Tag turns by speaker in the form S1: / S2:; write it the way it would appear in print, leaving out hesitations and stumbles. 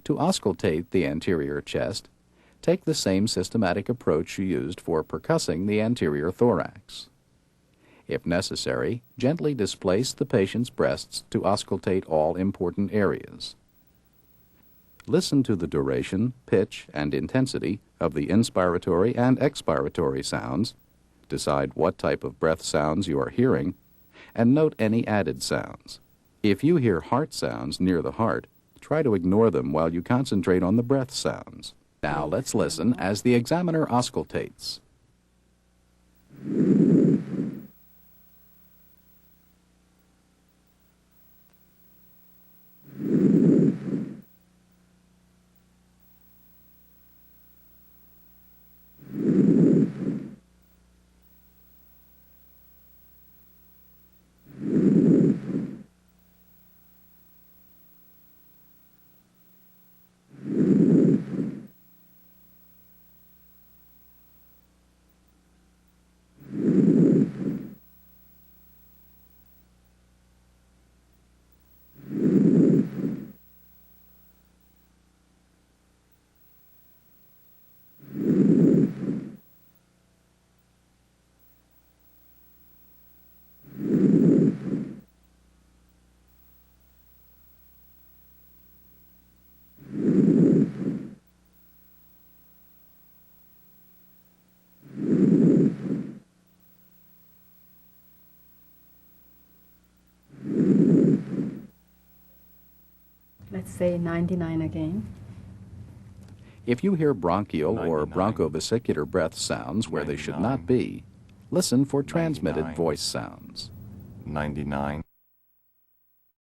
S1: To auscultate the anterior chest, take the same systematic approach you used for percussing the anterior thorax. If necessary, gently displace the patient's breasts to auscultate all important areas. Listen to the duration, pitch, and intensity of the inspiratory and expiratory sounds, decide what type of breath sounds you are hearing, and note any added sounds. If you hear heart sounds near the heart, try to ignore them while you concentrate on the breath sounds. Now let's listen as the examiner auscultates.
S2: Let's say 99 again.
S1: If you hear bronchial or bronchovesicular breath sounds where they should not be, listen for transmitted voice sounds.
S3: 99.